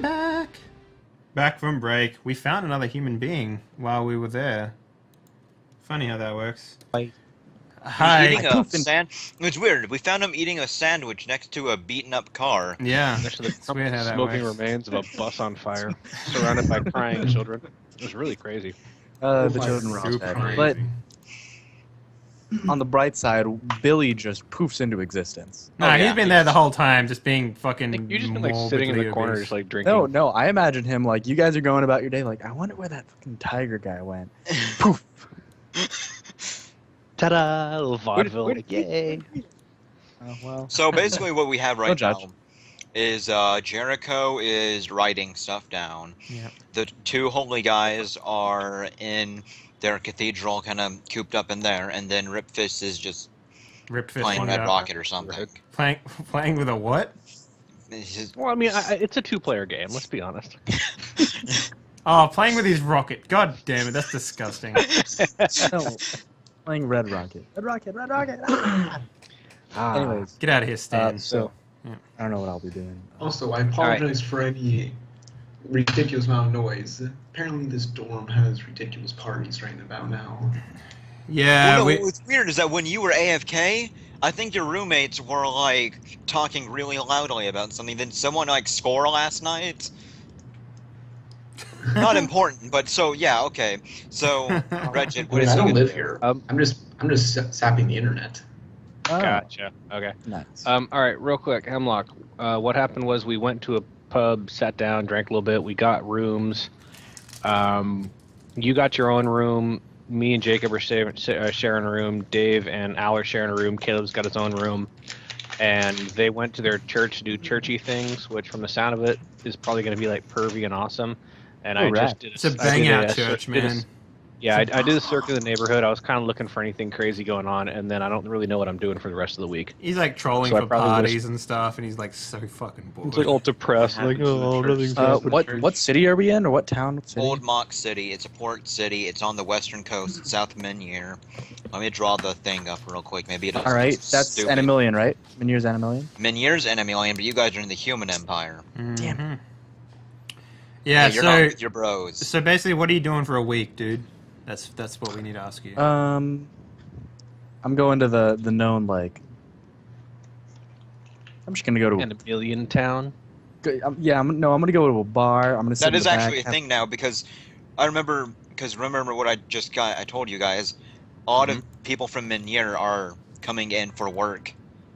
back. Back from break. We found another human being while we were there. Funny how that works. Hi. Hi. Eating a It's weird. We found him eating a sandwich next to a beaten-up car. Yeah. Next to the It's weird how that smoking works. remains of a bus on fire, surrounded by crying children. It was really crazy. The children were all Super dead. crazy. But on the bright side, Billy just poofs into existence. No, Oh, he's yeah. been there the whole time, just being fucking. You just been like sitting in the corner, just like drinking. No, I imagine him like, you guys are going about your day, like, I wonder where that fucking tiger guy went. Poof. Ta-da! Little vaudeville. Where did- Yay! Oh, well. So basically what we have No right judge. now is Jericho is writing stuff down. Yep. The two holy guys are in their cathedral, kind of cooped up in there, and then Rip Fist is just Rip Fist playing one Red out. Rocket or something. Playing with a what? It's just- Well, I mean, it's a two-player game. Let's be honest. Oh, playing with his rocket. God damn it, that's disgusting. No, playing Red Rocket. Red Rocket, Red Rocket! Anyways, Get out of here, Stan. so, Yeah. I don't know what I'll be doing. Also, I apologize for any ridiculous amount of noise. Apparently, this dorm has ridiculous parties right about now. Yeah, Well, no, we. what's weird is that when you were AFK, I think your roommates were like talking really loudly about something. Then someone like score last night. Not important, but so yeah, okay. So Regid, I what mean, is I he don't gonna live do? here. Um, I'm just sapping the internet. Oh, Gotcha. Okay. nice. All right, real quick, Hemlock. What happened was we went to a pub, sat down, drank a little bit. We got rooms. You got your own room. Me and Jacob are sharing a room. Dave and Al are sharing a room. Caleb's got his own room. And they went to their church to do churchy things, which, from the sound of it, is probably going to be like pervy and awesome. And Oh, I rad. just did. It's a I bang did out church, man. I did a circuit of the neighborhood. I was kind of looking for anything crazy going on, and then I don't really know what I'm doing for the rest of the week. He's like trolling So I for probably parties and stuff, and he's like so fucking bored. It's like all depressed, like, oh, nothing's What city are we in, or what town? What city? Old Mock City. It's a port city. It's on the western coast. It's South Menhir. Let me draw the thing up real quick. Maybe it. All right, that's stupid. Anamillion, right? Menhir's Anamillion. Menhir's Anamillion, but you guys are in the Human Empire. Mhm. Yeah, you're not so with your bros. so basically, what are you doing for a week, dude? That's what we need to ask you. I'm going to the known like. I'm just gonna go to. And a million town. Yeah, I'm gonna go to a bar. I'm gonna. Sit That in is the back, actually a have- thing now because I remember what I just got. I told you guys, a lot of people from Menhir are coming in for work,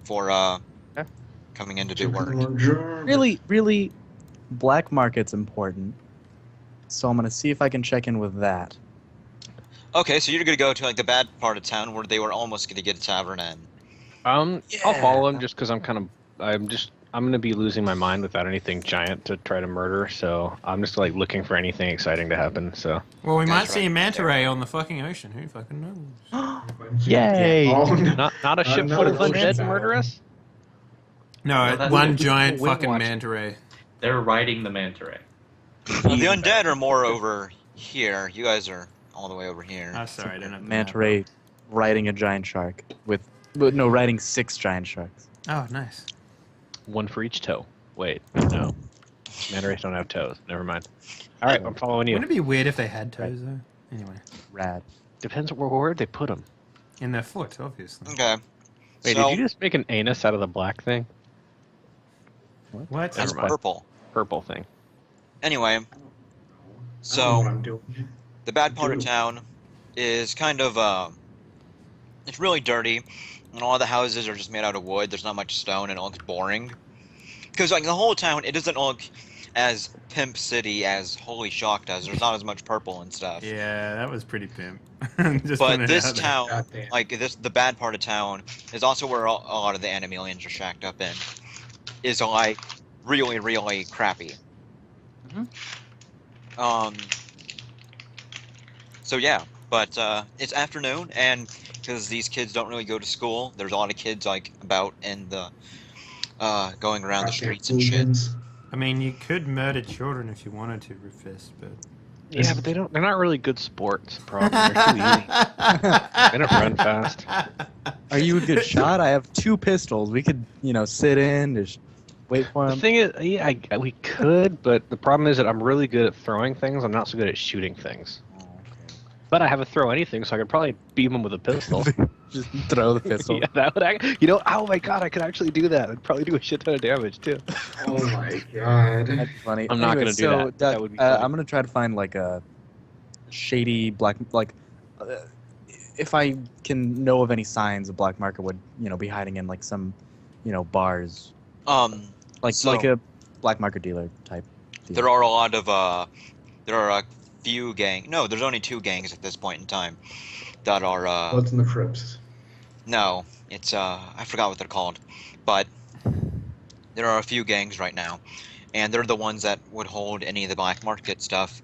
coming in to do work. Really, black market's important. So I'm gonna see if I can check in with that. Okay, so you're gonna go to like the bad part of town where they were almost gonna get a tavern in. I'll follow him just because I'm gonna be losing my mind without anything giant to try to murder. So I'm just like looking for anything exciting to happen. So Well, we might That's see a right. manta ray on the fucking ocean. Who fucking knows? Yay! Oh, no. not a ship full of no, undead to no. murder us. No, that's one it. giant Wind fucking watch. manta ray. They're riding the manta ray. Well, the undead are more over here. You guys are all the way over here. Oh, sorry, I didn't have the Manta map ray riding a giant shark riding 6 giant sharks. up. Oh, nice. One for each toe. Wait, no. Manta rays don't have toes. Never mind. All right, I'm following you. Wouldn't it be weird if they had toes though? Anyway, Rad. Depends where they put them. in their foot, obviously. Okay. Wait, so did you just make an anus out of the black thing? What? that's Never mind. purple. Purple thing. Anyway, I don't know so what I'm doing. the bad part of Dude. town is kind of it's really dirty, and all the houses are just made out of wood. There's not much stone, and it looks boring. Because like the whole town, it doesn't look as Pimp City as Holy Shock does. There's not as much purple and stuff. Yeah, that was pretty pimp. Just putting But it this out there. town, Goddamn. like the bad part of town, is also where a lot of the Animalians are shacked up in. Is like really, really crappy. So yeah, but it's afternoon, and because these kids don't really go to school, there's a lot of kids like about in the going around the Goddamn streets and shit. hooligans. I mean, you could murder children if you wanted to, Rufus, but. Yeah, but they're not really good sports. Problem. They're too easy. They don't run fast. Are you a good shot? I have 2 pistols. We could, sit in, just wait for The him. thing is, yeah, we could, but the problem is that I'm really good at throwing things. I'm not so good at shooting things. But I have a throw anything, so I could probably beam him with a pistol. Just throw the pistol. Yeah, that would oh my god, I could actually do that. It'd probably do a shit ton of damage too. Oh my god. That's funny. I'm not Anyway, gonna do so, that. Doug, That would be funny. I'm gonna try to find like a shady black, if I can know of any signs a black market would, be hiding in like some, bars, like So- like a black market dealer type. Deal. There are a lot of there are a few gang. No, there's only 2 gangs at this point in time that are What's in the Crips? no, it's I forgot what they're called, but there are a few gangs right now, and they're the ones that would hold any of the black market stuff.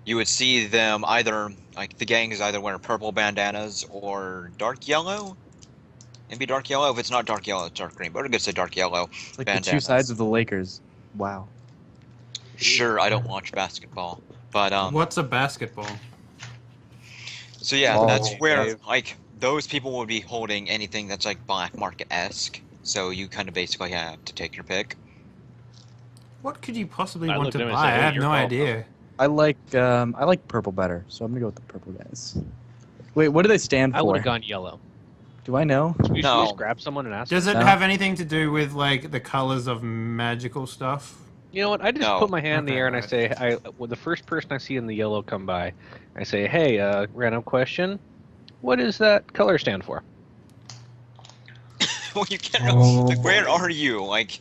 You would see them either like the gangs either wear purple bandanas or dark yellow. Maybe dark yellow. If it's not dark yellow, it's dark green. But I'm gonna say dark yellow. It's like the two bandanas. sides of the Lakers. Wow. Sure, I don't watch basketball, but What's a basketball? so yeah, Oh, that's where Dave. like those people would be holding anything that's like black market-esque. So you kind of basically have to take your pick. What could you possibly I want looked to at him and buy? said, I "Hey, have your no call, idea. I like purple better, so I'm gonna go with the purple guys. Wait, what do they stand I would for? have gone yellow. Do I know? Should we No. just grab someone and ask? Does it them? No. have anything to do with like the colors of magical stuff? You know what? I just No. put my hand in the Okay, air and I right. say, when the first person I see in the yellow come by, I say, "Hey, random question. What does that color stand for?" Well, you can't. Oh, Like, where boy. are you? Like,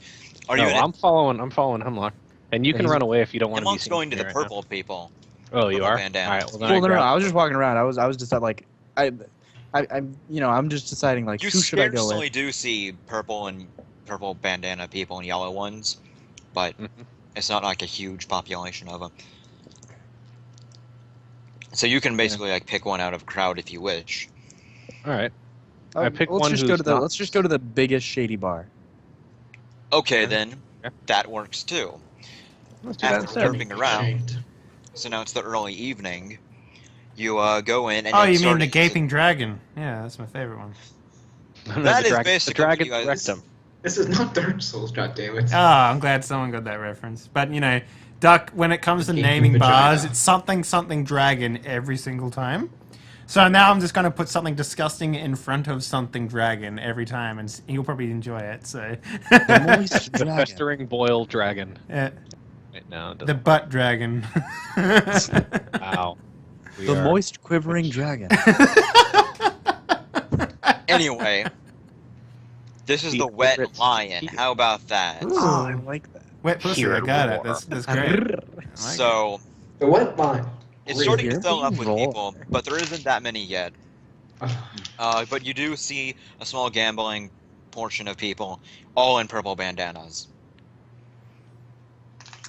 are No, you in I'm following Hemlock, and you can He's- run away if you don't want to be Hemlock's seen going to the here right now. purple people. Oh, you purple are. bandanas. All right. Well, then Well, no, grab- I was just walking around. I was just like, I'm just deciding like You who should I go scarcely with. do see purple bandana people and yellow ones, but Mhm. it's not like a huge population of them. So you can basically like pick one out of a crowd if you wish. All right. I pick let's one just who's go to the not- let's just go to the biggest shady bar. Okay, then Okay. that works too. Let's do that After instead. derping around, so now it's the early evening. You go in and Oh, it's you mean starting the to- gaping dragon? Yeah, that's my favorite one. No, That the is drag- basically the dragon what you guys- wrecked him. This is not Dark Souls, goddammit. Oh, I'm glad someone got that reference. But you know, Duck, when it comes to Gaping naming bars, vagina. it's something something dragon every single time. So now I'm just gonna put something disgusting in front of something dragon every time, and you'll probably enjoy it. So The moist The dragon. festering boil dragon. Yeah, Wait, no, it the doesn't. butt dragon. Wow. We The are- moist quivering dragon. Anyway, this is The the wet favorite- lion. How about that? Ooh. Oh, I like that. Wet pussy, I Here got it. roar. That's great. I like it. So The wet line. it's starting to Here fill up we with roll. people, but there isn't that many yet. But you do see a small gambling portion of people, all in purple bandanas.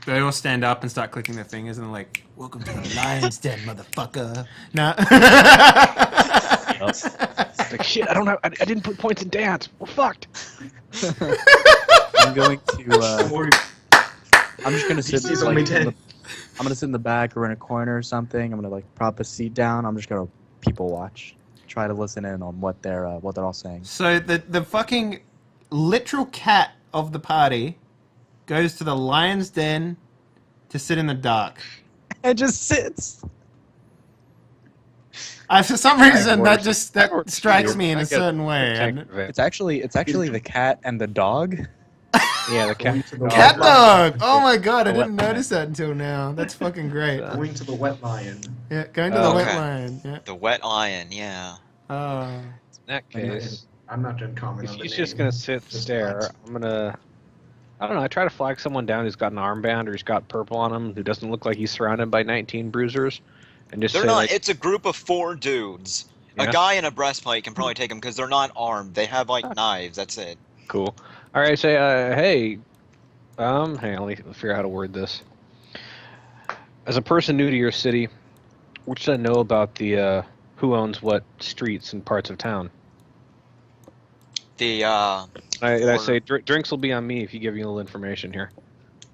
They all stand up and start clicking their fingers and they're like, "Welcome to the lion's den, motherfucker." Nah. Like, shit, I don't know. I didn't put points in dance. We're fucked. I'm going to. Or- I'm just gonna sit. DC's Like, only in 10. the- I'm gonna sit in the back or in a corner or something. I'm gonna like prop a seat down. I'm just gonna people watch, try to listen in on what they're all saying. So the fucking literal cat of the party goes to the lion's den to sit in the dark. It just sits. For some reason that works. strikes me in I a get certain way. Tank And- of it. It's actually the cat and the dog. Yeah, the cat. Cat dog! Oh my god, I The didn't wet notice that until now. That's fucking great. Going to the wet lion. Yeah, going to the wet Okay. lion. Yeah. The wet lion, yeah. Oh. In that case, I'm not done commenting if on the he's just name. gonna sit Just stare, nuts. I'm gonna. I don't know. I try to flag someone down who's got an armband or who's got purple on him, who doesn't look like he's surrounded by 19 bruisers, and just They're say not. like, It's a group of 4 dudes. Yeah. A guy in a breastplate can probably take them because they're not armed. They have like knives. That's it. cool. All right, say, hey, hang on, let me figure out how to word this. As a person new to your city, what should I know about the who owns what streets and parts of town? The I say drinks will be on me if you give me a little information here.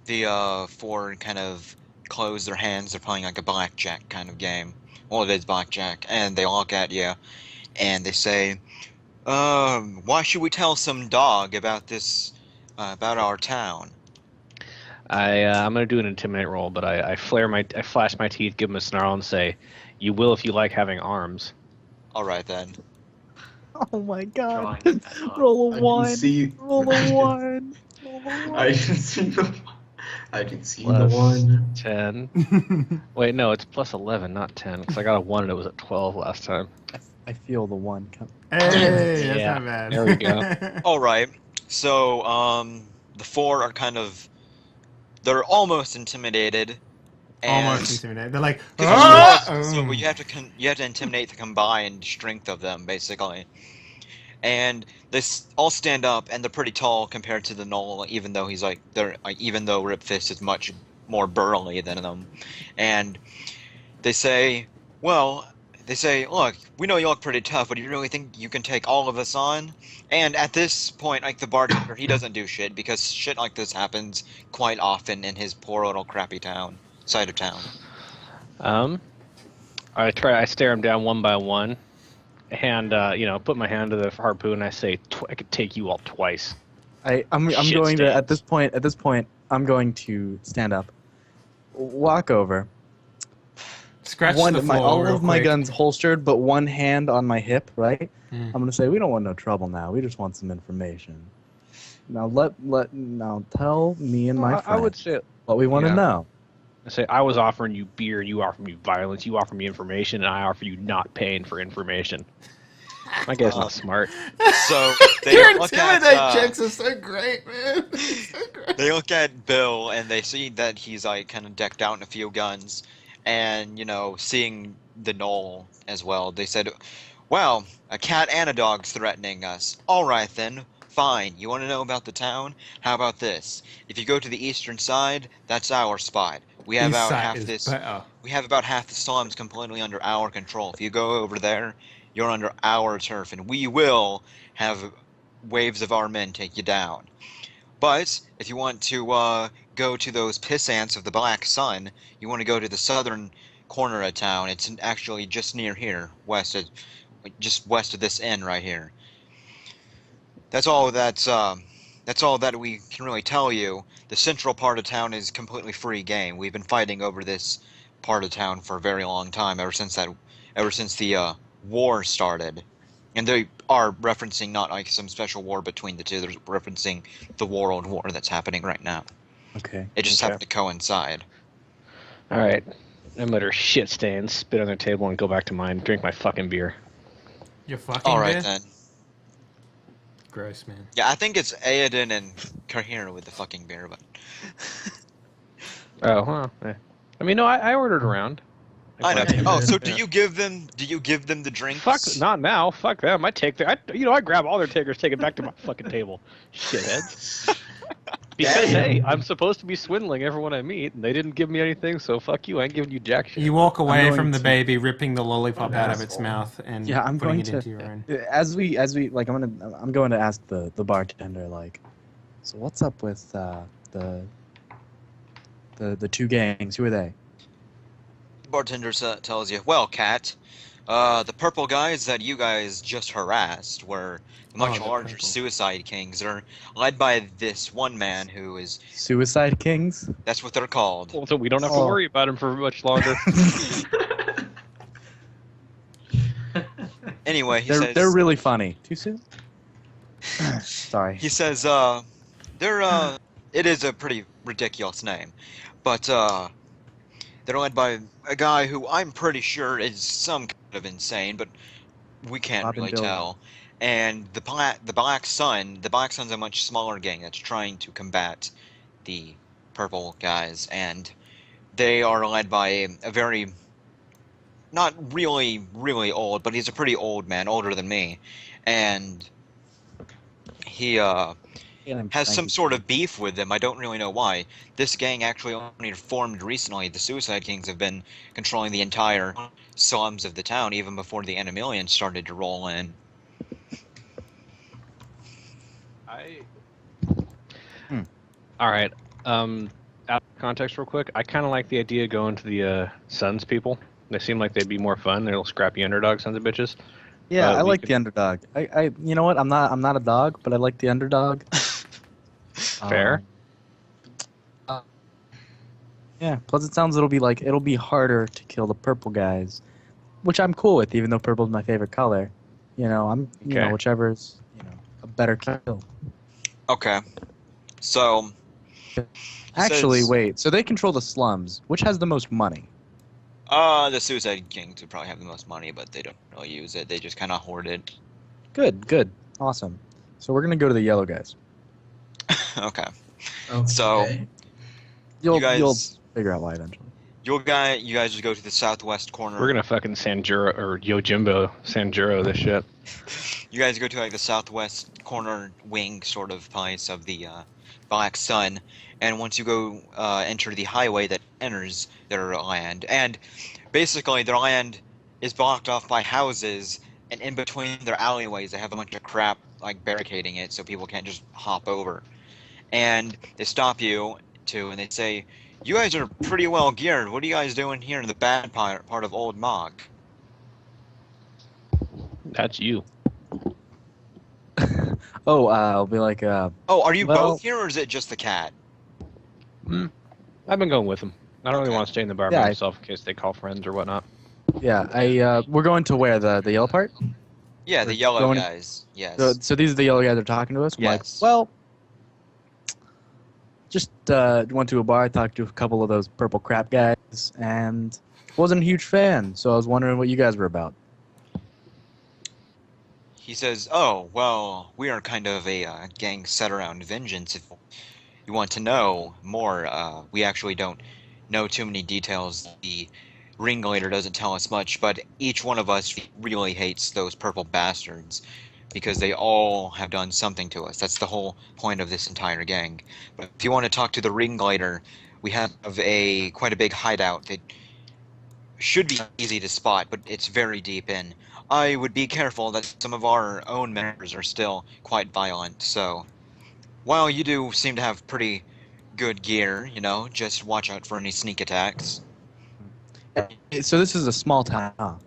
the 4 kind of close their hands. They're playing like a blackjack kind of game. Well, it is blackjack, and they look at you, and they say, "Why should we tell some dog about this about our town. I'm gonna do an intimidate roll, but I flash my teeth, give him a snarl, and say, "You will if you like having arms." All right then. Oh my god. Drawing that up. Roll I a can 1. see. Roll a 1. Roll a 1. I can see the. I can see Plus the one. 10. Wait, no, it's plus 11, not 10, because I got a 1 and it was at 12 last time. I feel the 1 come. Hey, that's Yeah, not bad. there we go. All right. So the 4 are kind of. They're almost intimidated. And Almost intimidated. They're like, 'cause "Ah!" so you have to you have to intimidate the combined strength of them, basically. And they all stand up, and they're pretty tall compared to the Gnoll, even though even though Rip Fist is much more burly than them. And they say, look, we know you look pretty tough, but do you really think you can take all of us on? And at this point, like, the bartender, he doesn't do shit, because shit like this happens quite often in his poor little crappy side of town. I stare him down one by one, and put my hand to the harpoon. And I say, I could take you all twice. I'm Shit going to stains. at this point I'm going to stand up, walk over, Scratch the floor all real of my quick. guns holstered, but one hand on my hip, right? Mm. I'm gonna say we don't want no trouble now. We just want some information. Now now tell me and my I friend would say, what we want to yeah. know. I was offering you beer, you offer me violence, you offer me information, and I offer you not paying for information. My guy's not smart. So they Your look at intimidate checks are so great, man. So great. they look at Bill, and they see that he's like kind of decked out in a few guns, and seeing the Gnoll as well, they said, "Well, a cat and a dog's threatening us. All right then, fine. You want to know about the town? How about this? If you go to the eastern side, that's our spot. We have East about side half is this. better. We have about half the slums completely under our control. If you go over there, you're under our turf, and we will have waves of our men take you down. But if you want to go to those piss ants of the Black Sun, you want to go to the southern corner of town. It's actually just near here, just west of this inn right here. That's all that we can really tell you. The central part of town is completely free game. We've been fighting over this part of town for a very long time, ever since the war started. And they are referencing not like some special war between the two. They're referencing the world war that's happening right now. Okay. It just okay. happened to coincide. All right, I'm utter shit stains, spit on their table, and go back to mine. Drink my fucking beer. You're fucking All right dead? then. Gross, man. Yeah, I think it's Aiden and Kahira with the fucking beer, but Oh, well. I mean, no, I ordered around. I know. Yeah. Oh, so do Yeah. you give them the drinks? Fuck, not now. Fuck them. I take I grab all their takers, take it back to my fucking table. Shitheads. Because, hey, I'm supposed to be swindling everyone I meet, and they didn't give me anything, so fuck you. I ain't giving you jack shit. You walk away going from the to- baby, ripping the lollipop What an out of its asshole. mouth and Yeah, I'm putting going it to into your own. as we like I'm going to ask the bartender, like, so what's up with the two gangs? Who are they? Bartender tells you, well, Cat, the purple guys that you guys just harassed were much the larger purple. suicide kings. They're led by this one man who is, Suicide Kings? that's what they're called. Well, so we don't have to Oh. worry about him for much longer. Anyway, he says, They're really funny. Too soon? Sorry. he says, it is a pretty ridiculous name, but, they're led by a guy who I'm pretty sure is some kind of insane, but we can't Bob and really Bill. tell. And the Black Sun's a much smaller gang that's trying to combat the purple guys, and they are led by a very, not really, really old, but he's a pretty old man, older than me, and he, has some sort of beef with them. I don't really know why. This gang actually only formed recently. The Suicide Kings have been controlling the entire slums of the town even before the Animalians started to roll in. All right. Out of context, real quick. I kind of like the idea of going to the Suns people. They seem like they'd be more fun. They're little scrappy underdog sons of bitches. Yeah, I we like could- the underdog. You know what? I'm not a dog, but I like the underdog. Fair. Yeah. Plus, it sounds it'll be harder to kill the purple guys, which I'm cool with, even though purple's my favorite color. You know, Okay. whichever's a better kill. Okay. So. Actually, says- wait. So they control the slums. Which has the most money? The Suicide Kings would probably have the most money, but they don't really use it. They just kind of hoard it. Good. Awesome. So we're gonna go to the yellow guys. Okay. Okay. So- You'll you'll figure out why eventually. you guys just go to the southwest corner. We're gonna fucking Sanjuro or Yojimbo Sanjuro this shit. You guys go to like the southwest corner wing sort of place of the Black Sun, and once you go enter the highway that enters their land, and basically their land is blocked off by houses, and in between their alleyways they have a bunch of crap like barricading it so people can't just hop over. And they stop you too, and they say, "You guys are pretty well geared. What are you guys doing here in the bad part of Old Mog?" That's you. Oh, I'll be like, Oh, are you Well- both here, or is it just the cat? I've been going with them. I don't really Okay. want to stay in the bar Yeah, by I- myself in case they call friends or whatnot. yeah, we're going to where the yellow part. Yeah, the We're yellow going- guys. Yes. So these are the yellow guys that are talking to us. I'm like, Yes. well, just went to a bar, talked to a couple of those purple crap guys, and wasn't a huge fan. So I was wondering what you guys were about. He says, "Oh, well, we are kind of a gang set around vengeance. If you want to know more, we actually don't know too many details. The ringleader doesn't tell us much, but each one of us really hates those purple bastards because they all have done something to us. That's the whole point of this entire gang. But if you want to talk to the ringleader, we have quite a big hideout that should be easy to spot, but it's very deep in. I would be careful that some of our own members are still quite violent, so while you do seem to have pretty good gear, just watch out for any sneak attacks." So this is a small town.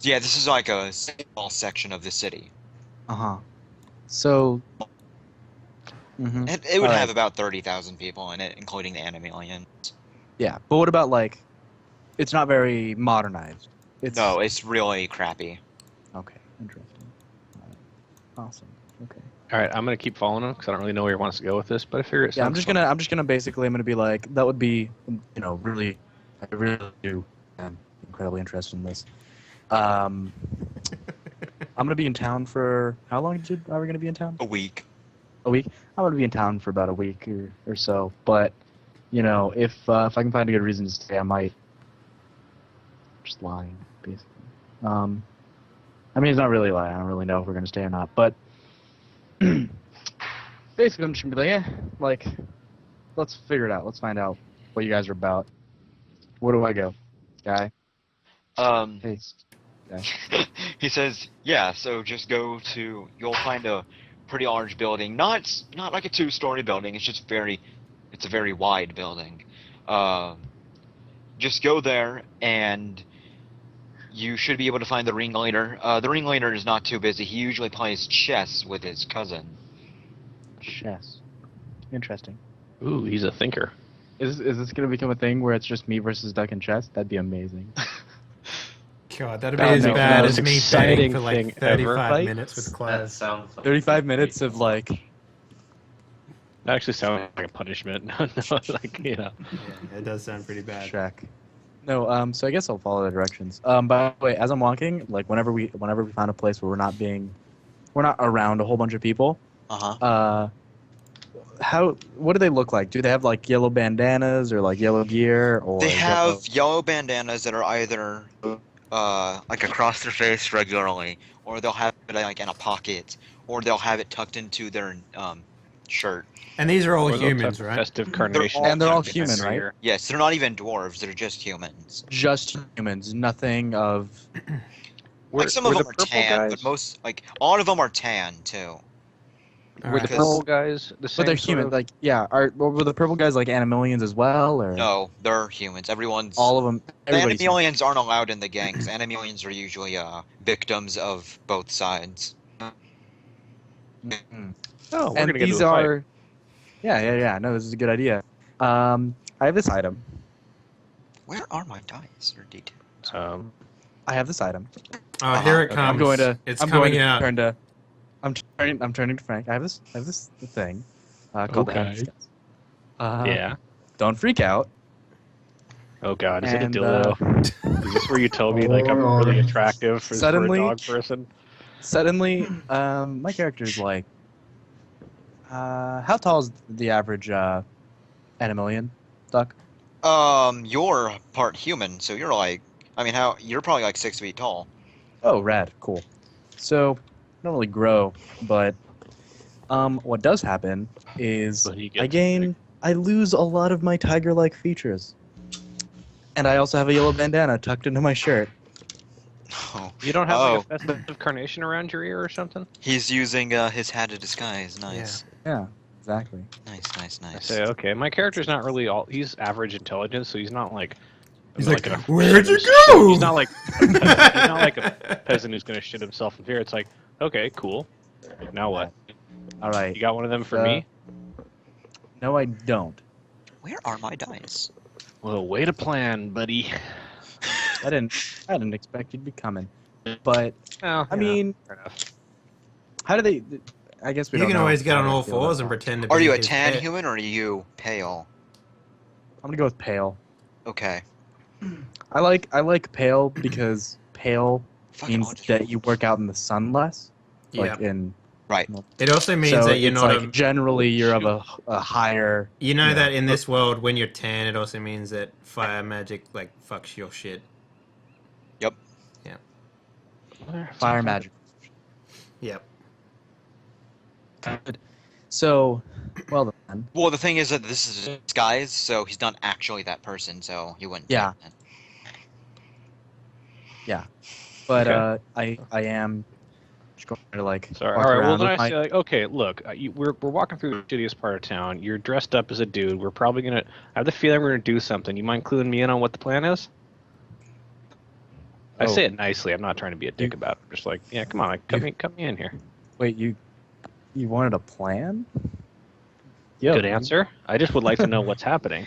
Yeah, this is like a small section of the city. So. Mhm. It would All have right. about 30,000 people in it, including the Animalians. Yeah, but what about like? It's not very modernized. It's No, it's really crappy. Okay, interesting. All right. Awesome. Okay. All right, I'm gonna keep following him because I don't really know where he wants to go with this, but I figure it. Yeah, sounds fun. I'm just gonna basically, I'm gonna be like, that would be, really, I really do. I'm incredibly interested in this. I'm gonna be in town for how long are we gonna be in town? A week. A week. I'm gonna be in town for about a week or so. But if I can find a good reason to stay, I might. Just lying, basically. I mean, it's not really lying. I don't really know if we're gonna stay or not. But basically, I'm just gonna be like, let's figure it out. Let's find out what you guys are about. Where do I go, guy? Hey, guy. He says, "Yeah, so just you'll find a pretty large building. Not like a 2-story building. It's a very wide building. Just go there and you should be able to find the ringleader. The ringleader is not too busy. He usually plays chess with his cousin." Chess. Interesting. Ooh, he's a thinker. Is this gonna become a thing where it's just me versus Duck and chess? That'd be amazing. God, that'd be That would as make the bad most as me exciting betting for like thing ever. 35 Like, minutes with That Clive. sounds like 35 minutes of like. That actually sounds like a punishment. No, like Yeah, it does sound pretty bad. Shrek. No, so I guess I'll follow the directions. By the way, as I'm walking, like whenever we find a place where we're not around a whole bunch of people, Uh-huh. what do they look like? Do they have like yellow bandanas or like yellow gear or They yellow- have yellow bandanas that are either like across their face regularly, or they'll have it like in a pocket, or they'll have it tucked into their shirt. And these are all Or those humans, type of right? Festive carnation. And they're all behind human, their right? ear. Yes, they're not even dwarves, they're just humans. just humans, nothing of Like some were of the them are purple tan, guys- but a lot of them are tan too. All Were right. the purple guys the same? but they're sort human. of- Like were the purple guys like Animalians as well, or No, they're humans. Everyone's all of them? The Everybody's human. Animalians aren't allowed in the gangs. Animalians are usually victims of both sides. Mhm. Oh, we're And gonna get these to a fight. are, Yeah. No, this is a good idea. I have this item. Where are my dice or d2s? I have this item. Oh, here it Okay, comes. I'm going to. It's I'm coming going to out. turn to. I'm turning to Frank. I have this thing called the Okay. Hand of Disguise. Yeah. Don't freak out. Oh God, is it a And, dildo? Is this where you told me like I'm really attractive for a Suddenly- dog person? Suddenly, my character's like, how tall is the average Animalian duck? You're part human, so you're like, I mean, you're probably like 6 feet tall. Oh, rad, cool. So, I don't really grow, but what does happen is But he gets I lose a lot of my tiger-like features, and I also have a yellow bandana tucked into my shirt. Oh, You don't have like a festive carnation around your ear or something? he's using his hat of disguise. Nice, Yeah, exactly. nice. I say, okay, my character's not really all. He's average intelligence, so he's not like. He's like like, a- "Where'd you go?" He's not like. He's not like a peasant who's gonna shit himself in fear. It's like, okay, cool. Now what? All right. You got one of them for Uh, me? No, I don't. Where are my dice? Well, way to plan, buddy. I didn't expect you'd be coming. But Well, I mean, fair enough. how do they? I guess we You don't can know always get how on they all feel fours about and that. pretend to be Are you a his tan pet. human or are you pale? I'm gonna go with pale. Okay. I like pale because pale Fucking means orange. that you work out in the sun less. Yeah. Like in Right. It also means so that you're it's not like generally you're of a higher. You know Yeah. that in this world, when you're tan, it also means that fire magic like fucks your shit. Fire magic. Yep. So, well then. Well, the thing is that this is a disguise, so he's not actually that person, so he wouldn't. Yeah. take But Okay. I am just going to like. Sorry. walk All right. Well, around then with I my- say, like, okay, look, we're walking through the shittiest part of town. You're dressed up as a dude. We're probably gonna. I have the feeling we're gonna do something. You mind cluing me in on what the plan is? I Oh. say it nicely. I'm not trying to be a dick You- about it. I'm just like, yeah, come on, like, cut me in here. Wait, you wanted a plan? Yeah. Good answer. I just would like to know what's happening.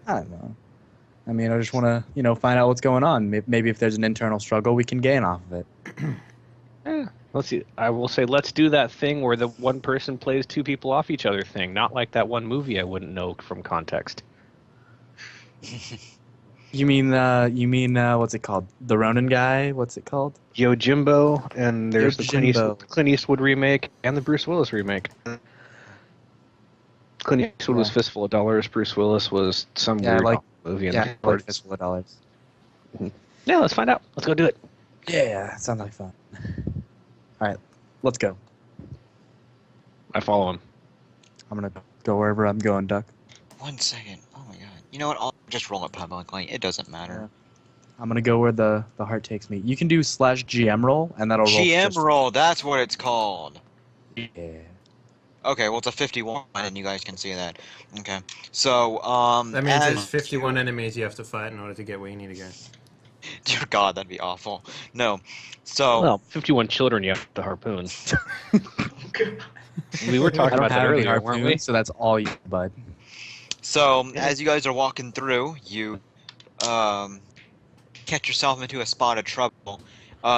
I don't know. I mean, I just want to, find out what's going on. Maybe if there's an internal struggle, we can gain off of it. Let's see. I will say, let's do that thing where the one person plays two people off each other thing. Not like that one movie I wouldn't know from context. You mean what's it called? The Ronin guy? What's it called? Yojimbo, and there's the Yojimbo. Clint Eastwood remake and the Bruce Willis remake. Clint Eastwood was Yeah. Fistful of Dollars. Bruce Willis was some Yeah, weird like- movie. Yeah, like Fistful of Dollars. Yeah, let's find out. Let's go do it. Yeah, sounds like fun. All right, let's go. I follow him. I'm gonna go wherever I'm going, Duck. 1 second. Oh my god. You know what? I'll just roll it publicly. It doesn't matter. I'm gonna go where the heart takes me. You can do /GM roll, and that'll roll. GM just- roll. That's what it's called. Yeah. Okay. Well, it's a 51, and you guys can see that. Okay. So, That means as- there's 51 enemies you have to fight in order to get where you need to go. Dear God, that'd be awful. No. So. Well, 51 children you have to harpoon. We were I talking don't about that have any earlier, weren't we? harpoons, so that's all you, bud. So, as you guys are walking through, you catch yourself into a spot of trouble.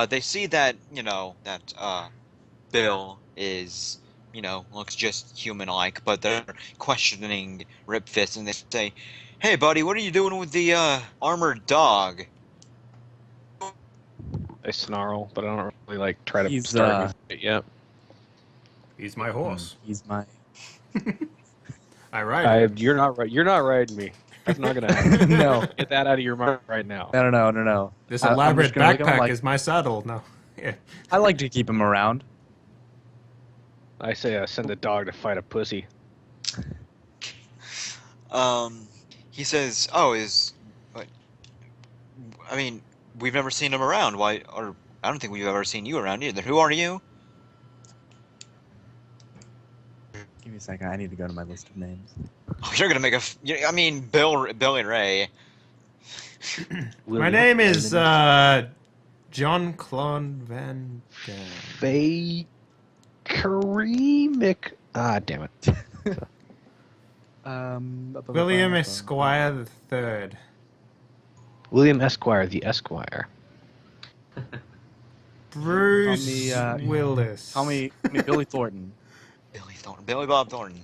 They see that, Bill is, looks just human-like, but they're questioning Rip Fist, and they say, "Hey, buddy, what are you doing with the armored dog?" I snarl, but I don't really try to He's, start it yet. He's my horse. He's my. I ride him. You're not right. You're not riding me. That's not gonna happen. No. Get that out of your mind right now. No. This I'm elaborate just gonna look at him backpack like- is my saddle. No. Yeah. I like to keep him around. I say send a dog to fight a pussy. He says, "Oh, what? I mean, we've never seen him around. Why? Or I don't think we've ever seen you around either. Who are you?" Give me a second. I need to go to my list of names. Oh, you're gonna make I mean, Bill and Ray. My name is John Claude Van Damme. Bakery Mick. Ah, damn it. William Esquire the Third. William Esquire, the Esquire. Bruce Willis. Call me Billy Thornton. Billy Bob Thornton.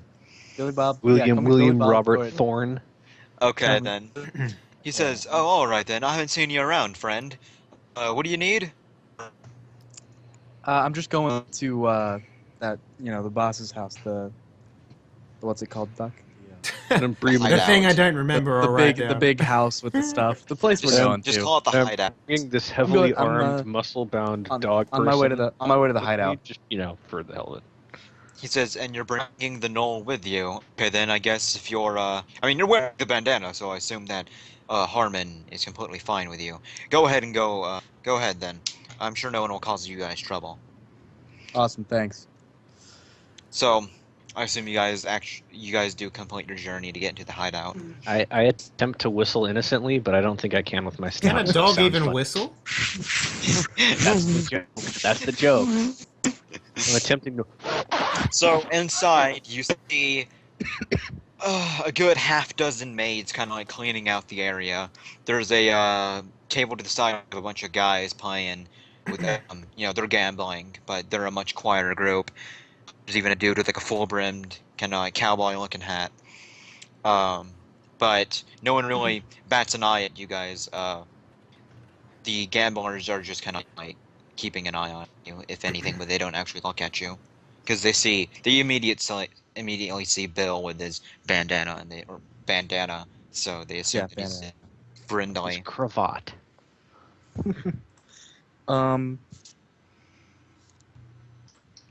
Billy Bob. William call me Billy William Bob Robert Thornton. Thorne. Okay, then. He says, "Oh, all right then. I haven't seen you around, friend. What do you need?" I'm just going to that the boss's house. The what's it called, Duck? Don't breathe The Hideout. thing I don't remember. The big house with the stuff. The place we're going Just to. call it the I'm hideout. bringing this heavily I'm, armed, muscle-bound on, dog on my way to person the with me, hideout. Just for the hell of it. He says, "And you're bringing the knoll with you." Okay, then I guess if you're, I mean, you're wearing the bandana, so I assume that Harmon is completely fine with you. Go ahead and go. Go ahead then. I'm sure no one will cause you guys trouble. Awesome, thanks. So, I assume you guys do complete your journey to get into the hideout. I attempt to whistle innocently, but I don't think I can with my Can snout. a dog Sounds even funny. whistle? That's the joke. That's the joke. I'm attempting to. So inside, you see a good half dozen maids kind of like cleaning out the area. There's a table to the side of a bunch of guys playing with they're gambling, but they're a much quieter group. There's even a dude with like a full-brimmed kind of like cowboy-looking hat. But no one really bats an eye at you guys. The gamblers are just kind of like keeping an eye on you, if anything, but they don't actually look at you. Because they immediately see Bill with his bandana so they assume Yeah, that he's bandana. Brindley. Cravat.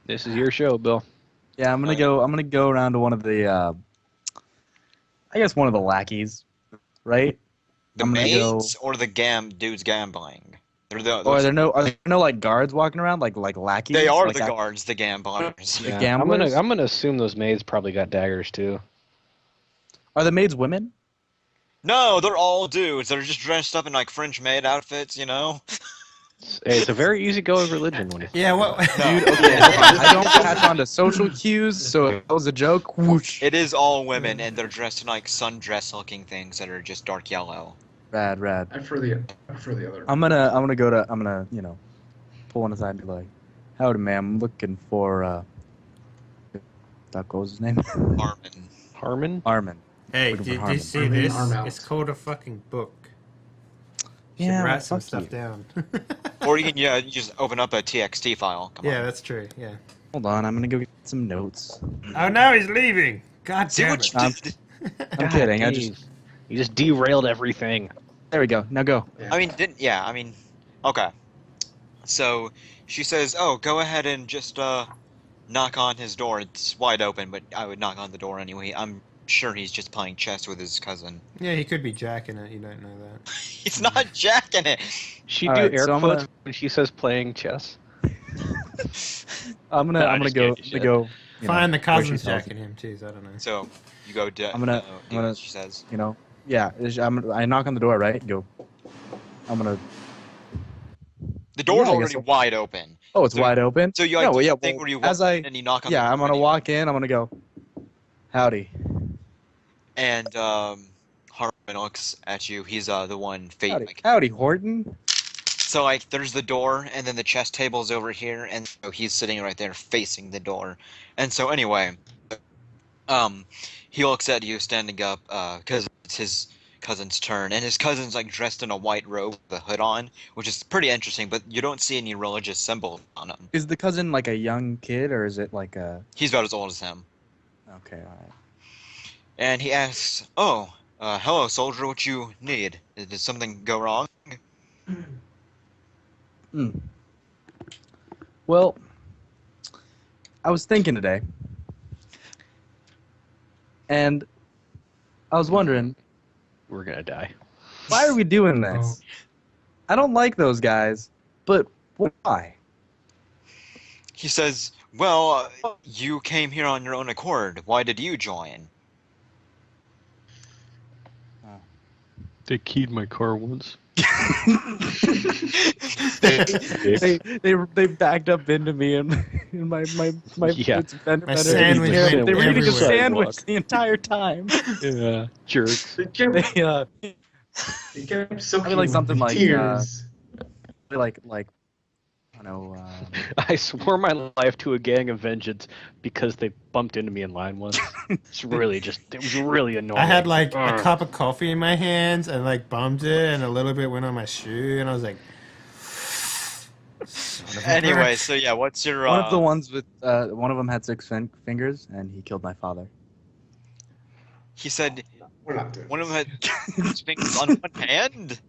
This is your show, Bill. Yeah, I'm gonna go around to one of the I guess one of the lackeys, right? The I'm gonna maids or the dudes gambling? They're Or are there no like guards walking around like lackeys? they are like the that- guards, the gamblers. The Yeah, gamblers? I'm gonna assume those maids probably got daggers too. Are the maids women? No, they're all dudes. They're just dressed up in like French maid outfits, you know? It's a very easygoing religion when you. Yeah, what? No. Dude, okay, I don't catch on to social cues, so if that was a joke, whoosh. It is all women, and they're dressed in like sundress-looking things that are just dark yellow. Rad. I prefer the other. I'm gonna pull one aside and be like, howdy ma'am, I'm looking for Duck, what was his name? Armin. Harmon? Armin. Hey, Looking for did you Harmon. see Harmon this? Armout. It's called a fucking book. You should Yeah, write some fuck stuff you. down. Or you can you just open up a TXT file. Come Yeah, on. that's true. Yeah. Hold on, I'm gonna go get some notes. Oh, now he's leaving. God See damn what it. you Um, did? I'm kidding. You just derailed everything. There we go. Now go. I mean, okay. So she says, "Oh, go ahead and just knock on his door. It's wide open, but I would knock on the door anyway. I'm sure he's just playing chess with his cousin." Yeah, he could be jacking it. You don't know that. He's not jacking it. She All do right, air so I'm quotes gonna- when she says playing chess. I'm No, gonna I'm go. just kidding, To shit. go. You Fine, know, the where she cousin's tells jacking him too, so I don't know. So you go. I'm gonna- do what she says. You know. Yeah. I knock on the door, right? Go. I'm gonna. The door's Yeah, I guess already so. wide open. Oh, it's So- wide open. So you like No, do yeah, the thing well, where you walk as I- in and you knock on Yeah, the door. I'm gonna and you- walk in. I'm gonna go. Howdy. And Harmon looks at you. He's the one Howdy, Horton. So like there's the door and then the chess table's over here and so he's sitting right there facing the door. And so anyway, he looks at you standing up because it's his cousin's turn and his cousin's like dressed in a white robe with a hood on, which is pretty interesting, but you don't see any religious symbol on him. Is the cousin like a young kid or is it like a? He's about as old as him. Okay, all right. And he asks, "Oh, hello soldier, what you need? Did something go wrong?" Well, I was thinking today, and I was wondering, We're gonna die. why are we doing this? Oh. I don't like those guys, but why? He says, "Well, you came here on your own accord. Why did you join?" They keyed my car once. they backed up into me and my Yeah. it's fender My bender. sandwich They went were eating a everywhere. sandwich the entire time. Yeah, jerks. They kept, They they kept soaking like something like, tears. like I don't know. I swore my life to a gang of vengeance because they bumped into me in line once. It was really annoying. I had like a Ugh. cup of coffee in my hands and like bumped it, and a little bit went on my shoe, and I was like, son of a Anyway, bitch. so yeah, what's your One of the ones with one of them had 6 fingers, and he killed my father. He said We're not doing one of this. them had fingers on one hand.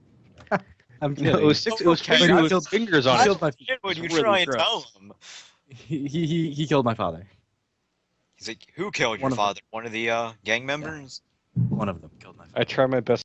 I'm No, kidding. it was six. It was Okay, fingers I with killed- fingers on I it. killed my When you really try and gross. tell him, he killed my father. he's like, "Who killed your One of them. father? One of the gang members?" One of them killed my father. I try my best